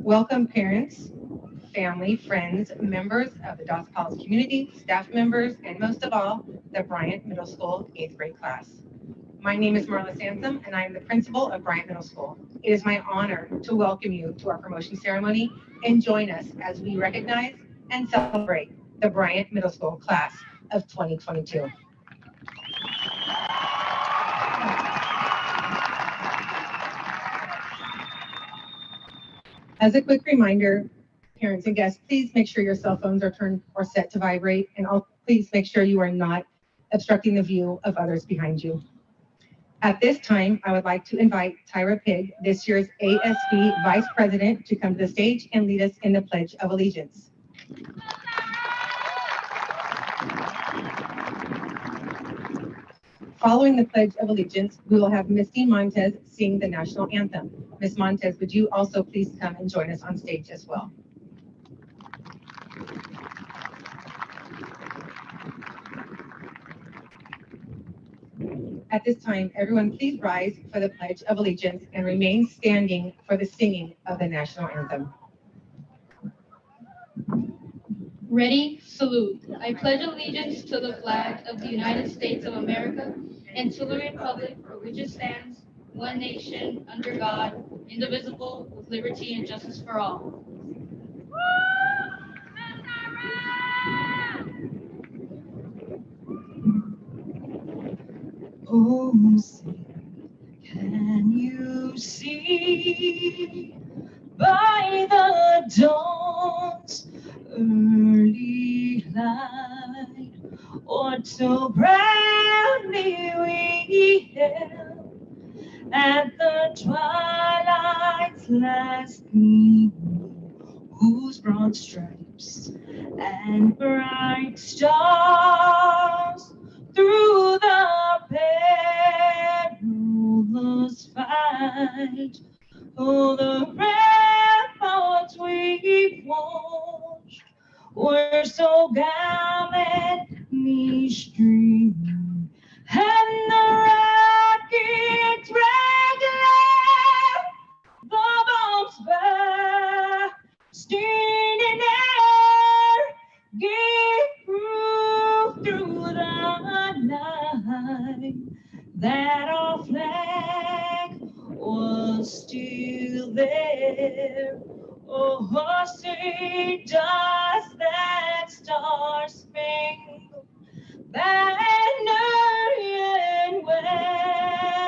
Welcome parents, family, friends, members of the Dos Palace community, staff members, and most of all, the Bryant Middle School 8th grade class. My name is Marla Sansom, and I am the principal of Bryant Middle School. It is my honor to welcome you to our promotion ceremony and join us as we recognize and celebrate the Bryant Middle School class of 2022. As a quick reminder, parents and guests, please make sure your cell phones are turned or set to vibrate, and please make sure you are not obstructing the view of others behind you. At this time, I would like to invite Tyra Pigg, this year's ASB Vice President, to come to the stage and lead us in the Pledge of Allegiance. Following the Pledge of Allegiance, we will have Misty Montez sing the national anthem. Ms. Montez, would you also please come and join us on stage as well? At this time, everyone please rise for the Pledge of Allegiance and remain standing for the singing of the national anthem. Ready, salute. I pledge allegiance to the flag of the United States of America and to the republic for which it stands, one nation, under God, indivisible, with liberty and justice for all. Oh, say, can you see by the dawn's early light, what so proudly we hailed at the twilight's last gleam, whose broad stripes and bright stars through the perilous fight, oh, the ramparts we watched were so gallantly streaming, and the rockets regular, the bombs bursting in air, gave proof through the night that our flag was still there. Oh, say does that star-spangled banner yet waves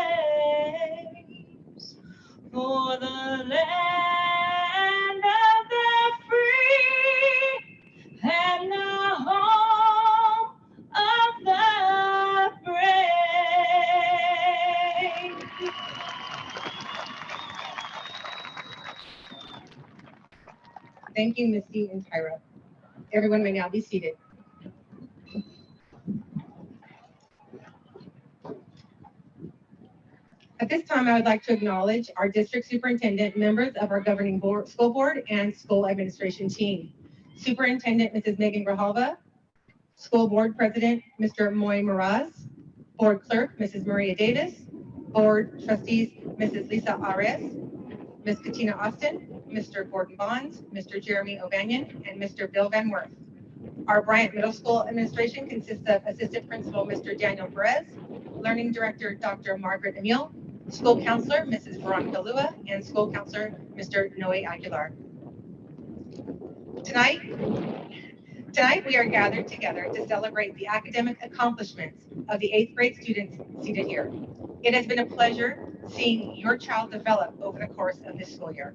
for the land of the free and the home of the brave. Thank you, Misty and Tyra. Everyone may now be seated. At this time, I would like to acknowledge our district superintendent, members of our governing board, school board, and school administration team. Superintendent Mrs. Megan Grijalva, School Board President Mr. Moy Moraz, Board Clerk Mrs. Maria Davis, Board Trustees Mrs. Lisa Ares, Ms. Katina Austin, Mr. Gordon Bonds, Mr. Jeremy O'Banion, and Mr. Bill Van Werth. Our Bryant Middle School administration consists of Assistant Principal Mr. Daniel Perez, Learning Director Dr. Margaret Emil, School Counselor Mrs. Veronica Lua, and School Counselor Mr. Noe Aguilar. Tonight we are gathered together to celebrate the academic accomplishments of the 8th grade students seated here. It has been a pleasure seeing your child develop over the course of this school year.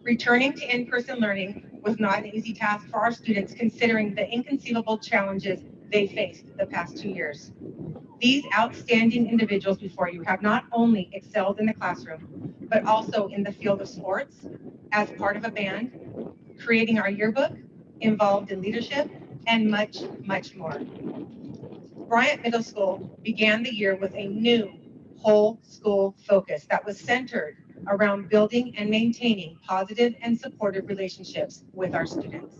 Returning to in-person learning was not an easy task for our students, considering the inconceivable challenges they faced the past 2 years. These outstanding individuals before you have not only excelled in the classroom, but also in the field of sports, as part of a band, creating our yearbook, involved in leadership, and much, much more. Bryant Middle School began the year with a new whole school focus that was centered around building and maintaining positive and supportive relationships with our students.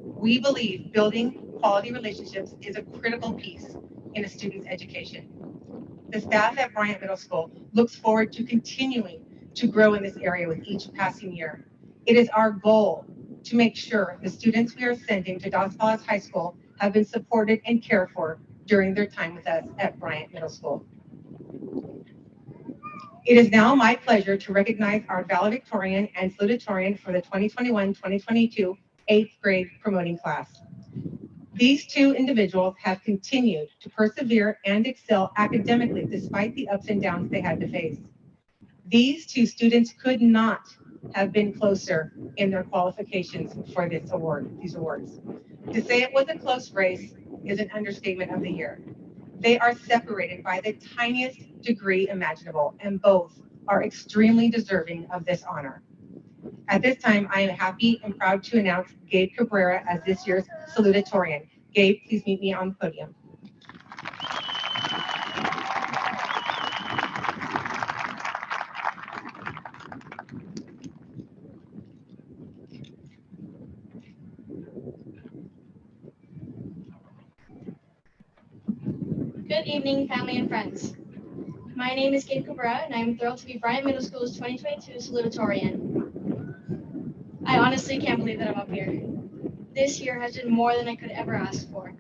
We believe building quality relationships is a critical piece in a student's education. The staff at Bryant Middle School looks forward to continuing to grow in this area with each passing year. It is our goal to make sure the students we are sending to Dos Palas High School have been supported and cared for during their time with us at Bryant Middle School. It is now my pleasure to recognize our valedictorian and salutatorian for the 2021-2022 eighth grade promoting class. These two individuals have continued to persevere and excel academically despite the ups and downs they had to face. These two students could not have been closer in their qualifications for these awards. To say it was a close race is an understatement of the year. They are separated by the tiniest degree imaginable, and both are extremely deserving of this honor. At this time, I am happy and proud to announce Gabe Cabrera as this year's salutatorian. Gabe, please meet me on the podium. Good evening, family and friends. My name is Gabe Cabrera, and I am thrilled to be Bryant Middle School's 2022 salutatorian. I honestly can't believe that I'm up here. This year has been more than I could ever ask for.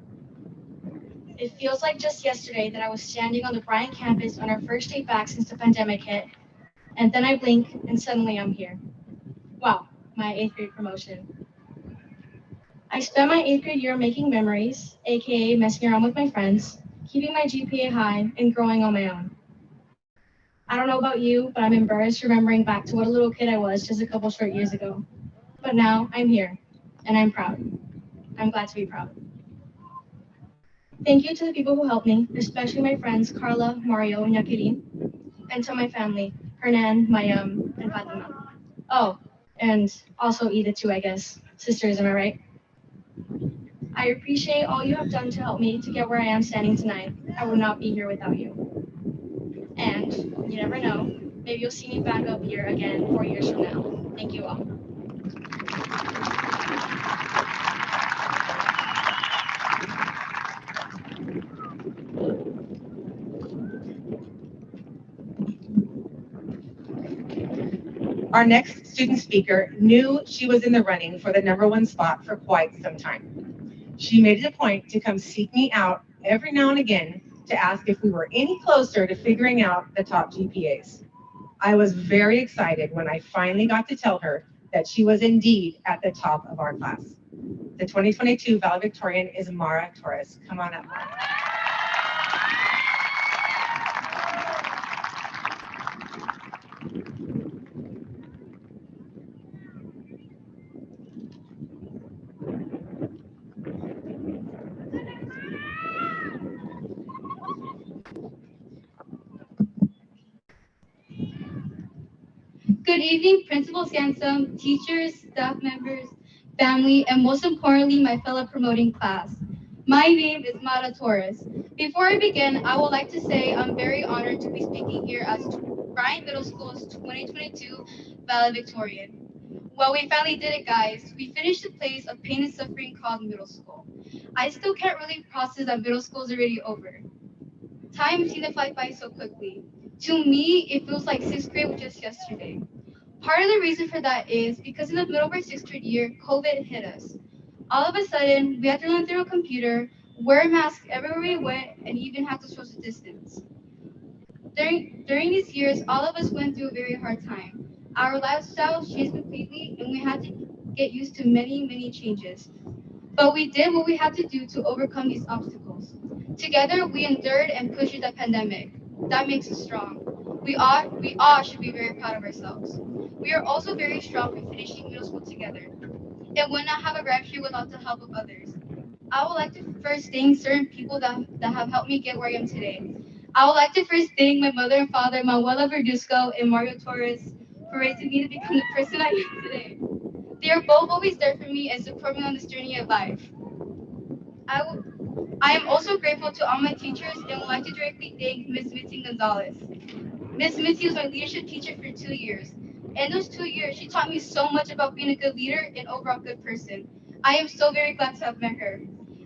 It feels like just yesterday that I was standing on the Bryant campus on our first day back since the pandemic hit, and then I blink and suddenly I'm here. Wow, my 8th grade promotion. I spent my 8th grade year making memories, aka messing around with my friends, keeping my GPA high, and growing on my own. I don't know about you, but I'm embarrassed remembering back to what a little kid I was just a couple short years ago. But now I'm here, and I'm proud. I'm glad to be proud. Thank you to the people who helped me, especially my friends Carla, Mario, and Jacqueline, and to my family, Hernan, Mayam, and Fatima. Oh, and also Edith too, I guess. Sisters, am I right? I appreciate all you have done to help me to get where I am standing tonight. I would not be here without you. And you never know, maybe you'll see me back up here again 4 years from now. Thank you all. Our next student speaker knew she was in the running for the #1 spot for quite some time. She made it a point to come seek me out every now and again to ask if we were any closer to figuring out the top GPAs. I was very excited when I finally got to tell her that she was indeed at the top of our class. The 2022 valedictorian is Mara Torres. Come on up, Mara. Good evening, Principal Sansom, teachers, staff members, family, and most importantly, my fellow promoting class. My name is Mara Torres. Before I begin, I would like to say I'm very honored to be speaking here as Bryant Middle School's 2022 valedictorian. Well, we finally did it, guys. We finished the place of pain and suffering called middle school. I still can't really process that middle school is already over. Time seemed to fly by so quickly. To me, it feels like 6th grade was just yesterday. Part of the reason for that is because in the middle of our 6th grade year, COVID hit us. All of a sudden, we had to learn through a computer, wear masks everywhere we went, and even have to social distance. During these years, all of us went through a very hard time. Our lifestyles changed completely, and we had to get used to many changes. But we did what we had to do to overcome these obstacles. Together, we endured and pushed through the pandemic. That makes us strong. We all should be very proud of ourselves. We are also very strong for finishing middle school together. It would not have arrived here without the help of others. I would like to first thank certain people that have helped me get where I am today. I would like to first thank my mother and father, Manuela Verduzco and Mario Torres, for raising me to become the person I am today. They are both always there for me and support me on this journey of life. I am also grateful to all my teachers and would like to directly thank Ms. Mitzi Gonzalez. Ms. Mitzi was my leadership teacher for 2 years. In those 2 years, she taught me so much about being a good leader and overall good person. I am so very glad to have met her.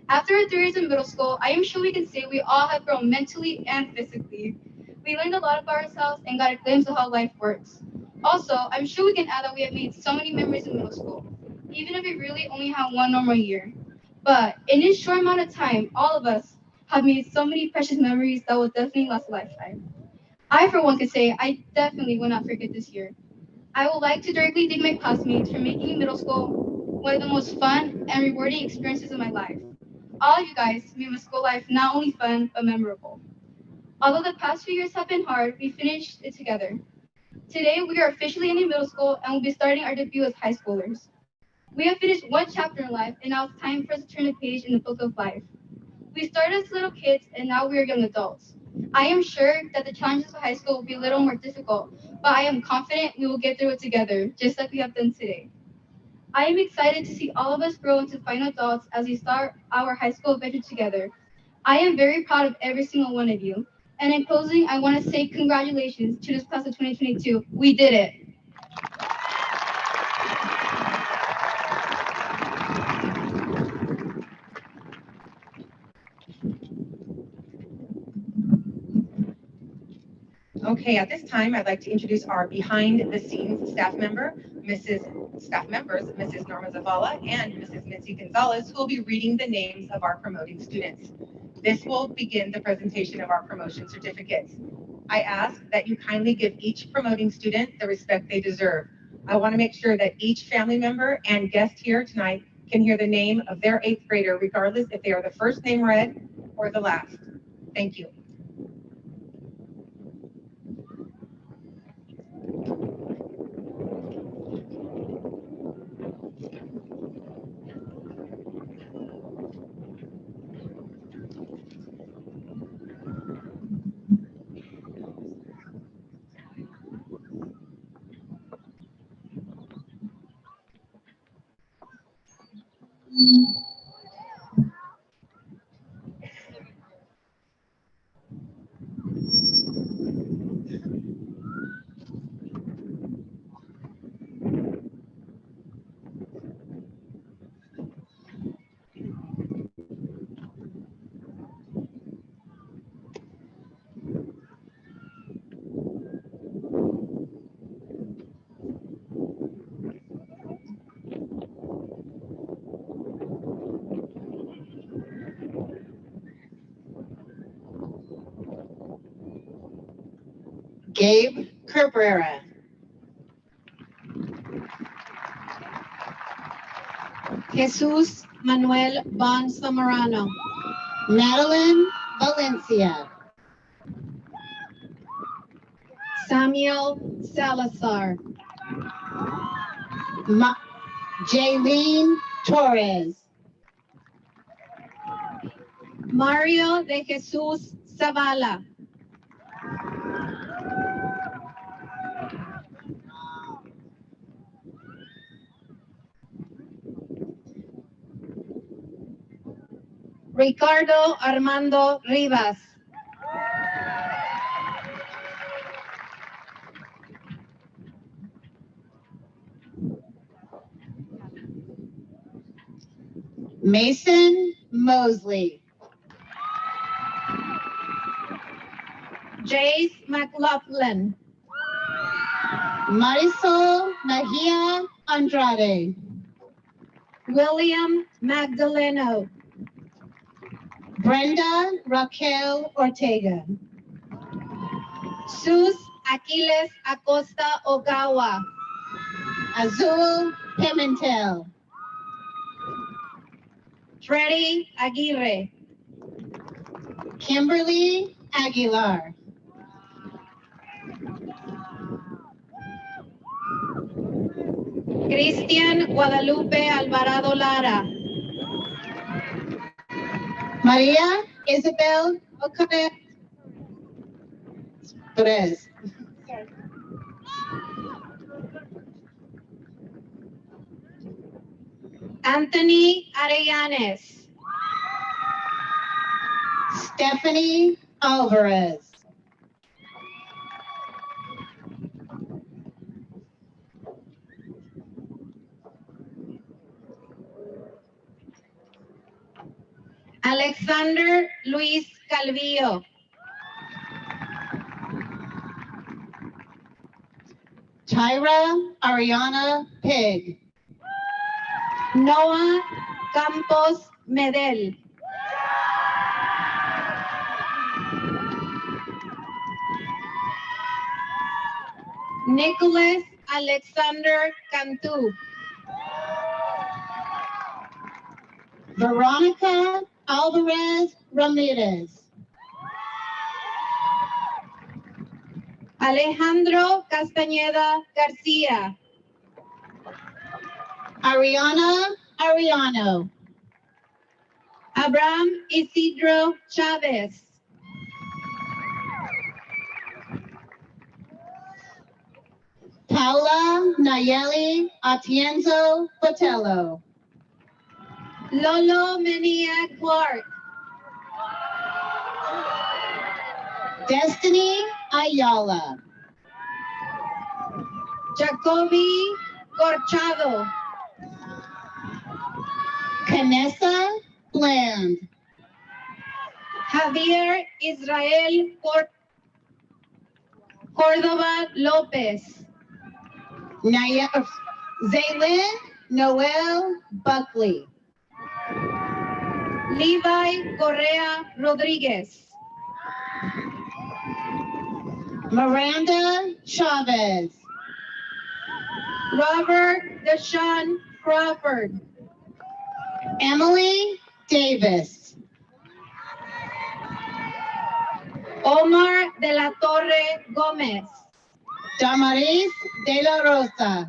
After our 3 years in middle school, I am sure we can say we all have grown mentally and physically. We learned a lot about ourselves and got a glimpse of how life works. Also, I'm sure we can add that we have made so many memories in middle school, even if we really only have one normal year. But in this short amount of time, all of us have made so many precious memories that will definitely last a lifetime. I, for one, could say I definitely will not forget this year. I would like to directly thank my classmates for making middle school one of the most fun and rewarding experiences of my life. All of you guys made my school life not only fun, but memorable. Although the past few years have been hard, we finished it together. Today, we are officially ending middle school and will be starting our debut as high schoolers. We have finished one chapter in life, and now it's time for us to turn a page in the book of life. We started as little kids, and now we are young adults. I am sure that the challenges of high school will be a little more difficult, but I am confident we will get through it together, just like we have done today. I am excited to see all of us grow into final adults as we start our high school adventure together. I am very proud of every single one of you. And in closing, I want to say congratulations to this class of 2022. We did it. Okay, at this time, I'd like to introduce our behind-the-scenes staff members, Mrs. Norma Zavala and Mrs. Mitzi Gonzalez, who will be reading the names of our promoting students. This will begin the presentation of our promotion certificates. I ask that you kindly give each promoting student the respect they deserve. I want to make sure that each family member and guest here tonight can hear the name of their eighth grader, regardless if they are the first name read or the last. Thank you. Gabe Cabrera. Jesus Manuel Bon Samarano. Madeline Valencia. Samuel Salazar. Jaylene Torres. Mario de Jesus Zavala. Ricardo Armando Rivas. Mason Mosley. Jace McLaughlin. Marisol Mejia Andrade. William Magdaleno. Brenda Raquel Ortega. Sus Aquiles Acosta Ogawa. Azul Pimentel. Freddie Aguirre. Kimberly Aguilar. Cristian Guadalupe Alvarado Lara. Maria Isabel O'Connor Perez. Anthony Arellanes. Stephanie Alvarez. Alexander Luis Calvillo. Tyra Ariana Pig. Noah Campos Medel. Nicholas Alexander Cantu. Veronica Alvarez Ramirez. Alejandro Castañeda Garcia. Ariana Ariano. Abraham Isidro Chavez. Paula Nayeli Atienzo Botello. Lolo Menia Clark. Destiny Ayala. Jacoby Corchado. Canessa Bland. Javier Israel Córdoba López. Zaylin Noel Buckley. Levi Correa Rodríguez. Miranda Chavez. Robert Deshaun Crawford. Emily Davis. Omar de la Torre Gómez. Damaris de la Rosa.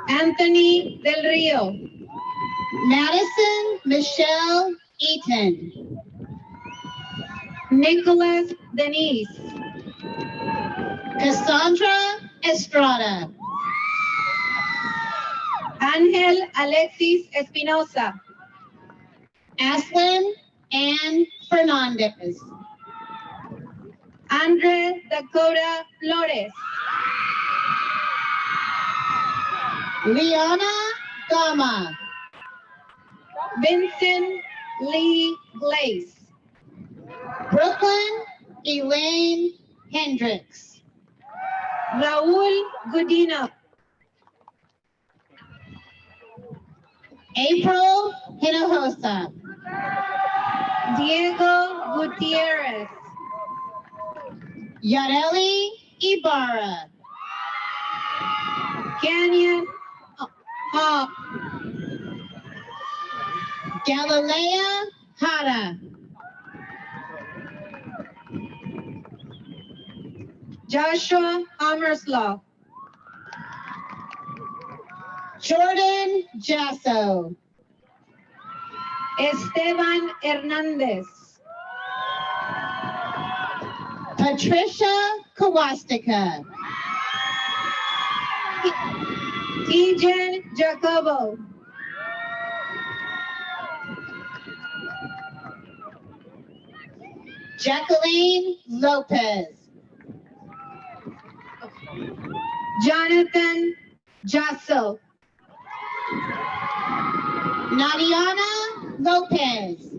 Anthony del Rio. Madison Michelle Eaton. Nicholas Denise. Cassandra Estrada. Ángel Alexis Espinosa. Ashlyn Ann Fernandez. Andre Dakota Flores. Liana Gama. Vincent Lee Glaze. Brooklyn Elaine Hendricks. Raúl Gudino. April Hinojosa. Diego Gutierrez. Yareli Ibarra. Canyon Hawk. Galilea Hara. Joshua Hammerslaw. Jordan Jasso. Esteban Hernández. Patricia Kowastika. Tijen Jacobo. Jacqueline Lopez. Jonathan Jasso. Nadiana Lopez.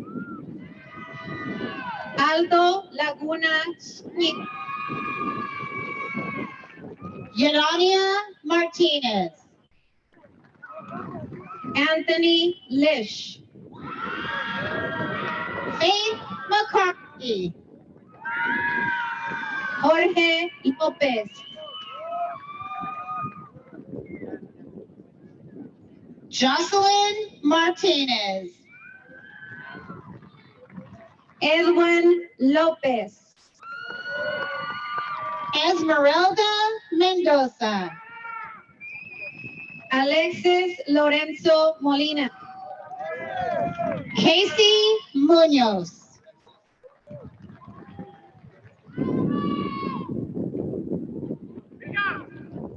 Aldo Laguna Smith. Yadania Martinez. Anthony Lish. Faith McCarthy. Jorge Lopez. Jocelyn Martinez. Edwin Lopez. Esmeralda Mendoza. Alexis Lorenzo Molina. Casey Munoz.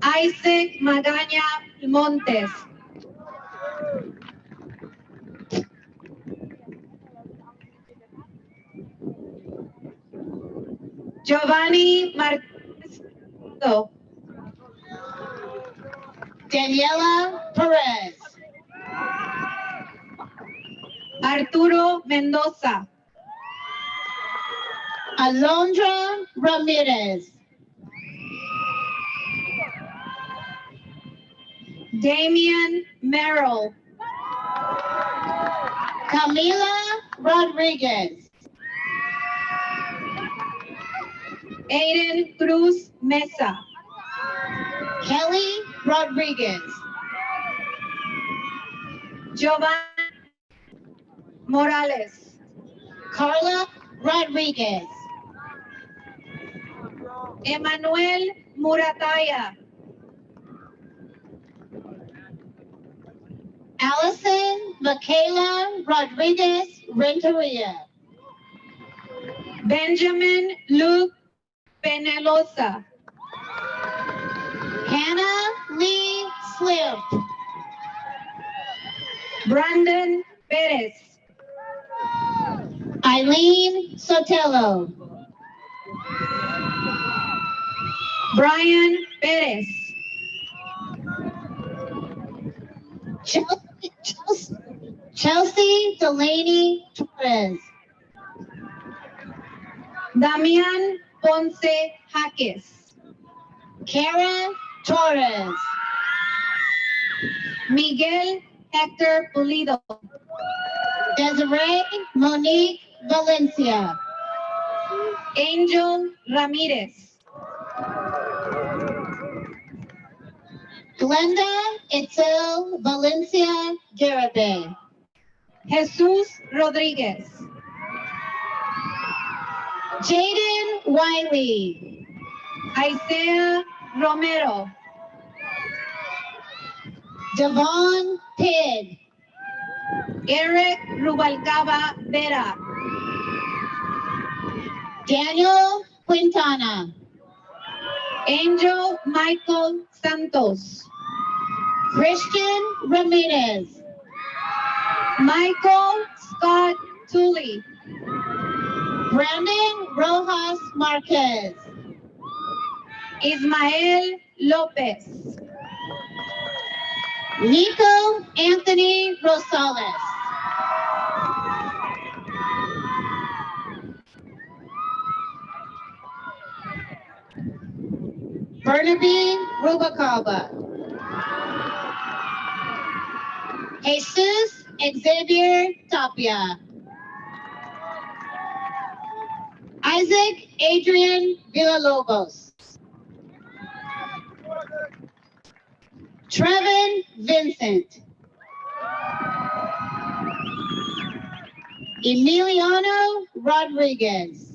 Isaac Magaña Montes. Giovanni Marquez. Daniela Perez. Arturo Mendoza. Alondra Ramirez. Damian Merrill. Camila Rodriguez. Aiden Cruz Mesa. Kelly Rodriguez. Giovanni Morales. Carla Rodriguez. Emmanuel Murataya. Allison Michaela Rodriguez Renteria. Benjamin Luke Penelosa. Hannah Lee Swift. Brandon Perez. Eileen Sotelo. Brian Perez. Chelsea Delaney Torres. Damian Ponce Jaques. Kara Torres. Miguel Hector Pulido. Desiree Monique Valencia. Angel Ramirez. Glenda Itzel Valencia Garibay. Jesús Rodríguez. Jaden Wiley. Isaiah Romero. Devon Pidd. Eric Rubalcaba Vera. Daniel Quintana. Angel Michael Santos. Christian Ramirez. Michael Scott Tully. Brandon Rojas Marquez. Ismael Lopez. Nico Anthony Rosales. Burnaby Rubalcaba. Jesus Xavier Tapia. Isaac Adrian Villalobos. Trevin Vincent. Emiliano Rodriguez.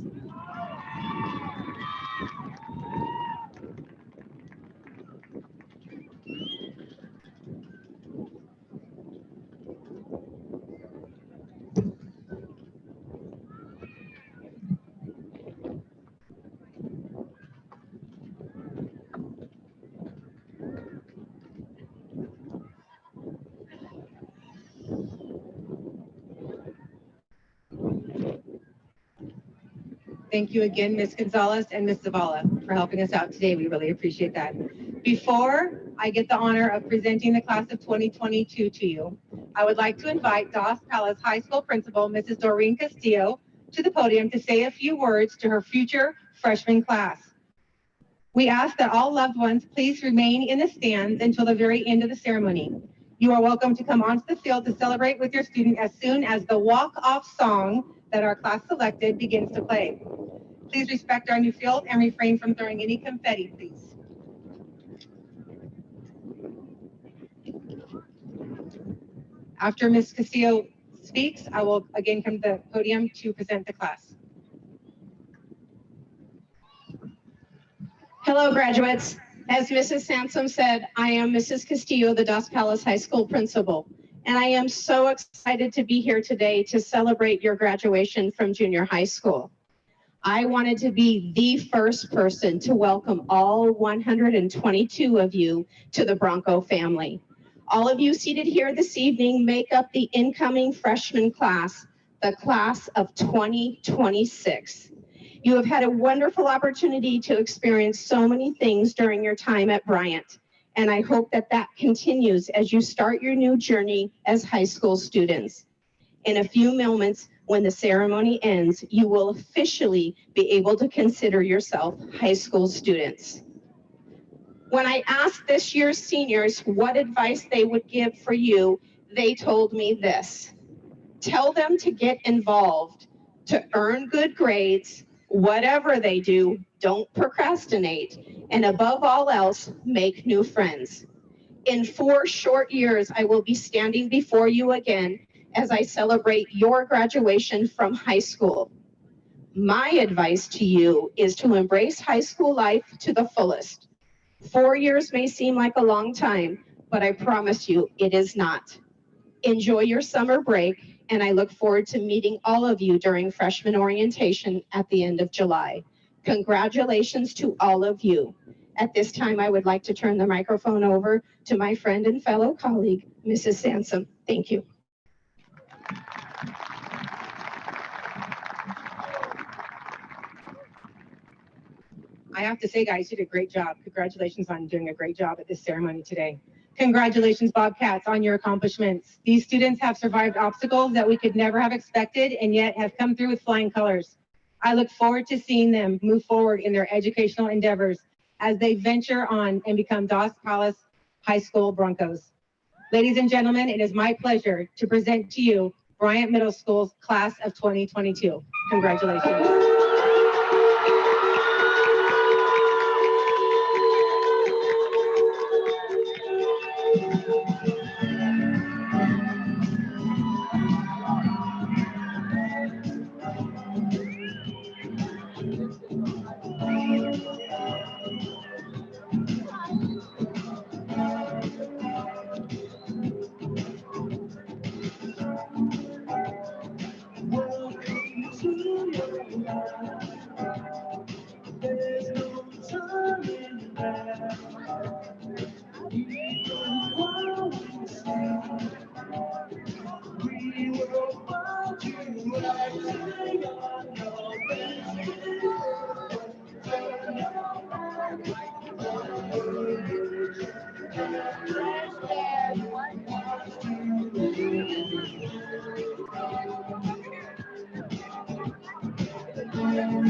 Thank you again, Ms. Gonzalez and Ms. Zavala, for helping us out today. We really appreciate that. Before I get the honor of presenting the class of 2022 to you, I would like to invite Dos Palace High School Principal, Mrs. Doreen Castillo, to the podium to say a few words to her future freshman class. We ask that all loved ones please remain in the stands until the very end of the ceremony. You are welcome to come onto the field to celebrate with your student as soon as the walk-off song that our class selected begins to play. Please respect our new field and refrain from throwing any confetti, please. After Ms. Castillo speaks, I will again come to the podium to present the class. Hello, graduates. As Mrs. Sansom said, I am Mrs. Castillo, the Dos Palace High School principal, and I am so excited to be here today to celebrate your graduation from junior high school. I wanted to be the first person to welcome all 122 of you to the Bronco family. All of you seated here this evening make up the incoming freshman class, the class of 2026. You have had a wonderful opportunity to experience so many things during your time at Bryant, and I hope that that continues as you start your new journey as high school students. In a few moments, when the ceremony ends, you will officially be able to consider yourself high school students. When I asked this year's seniors what advice they would give for you, they told me this: tell them to get involved, to earn good grades, whatever they do, don't procrastinate, and above all else, make new friends. In 4 short years, I will be standing before you again as I celebrate your graduation from high school. My advice to you is to embrace high school life to the fullest. 4 years may seem like a long time, but I promise you it is not. Enjoy your summer break, and I look forward to meeting all of you during freshman orientation at the end of July. Congratulations to all of you. At this time, I would like to turn the microphone over to my friend and fellow colleague, Mrs. Sansom. Thank you. I have to say, guys, you did a great job. Congratulations on doing a great job at this ceremony today. Congratulations, Bobcats, on your accomplishments. These students have survived obstacles that we could never have expected and yet have come through with flying colors. I look forward to seeing them move forward in their educational endeavors as they venture on and become Dos Palace High School Broncos. Ladies and gentlemen, it is my pleasure to present to you Bryant Middle School's class of 2022. Congratulations.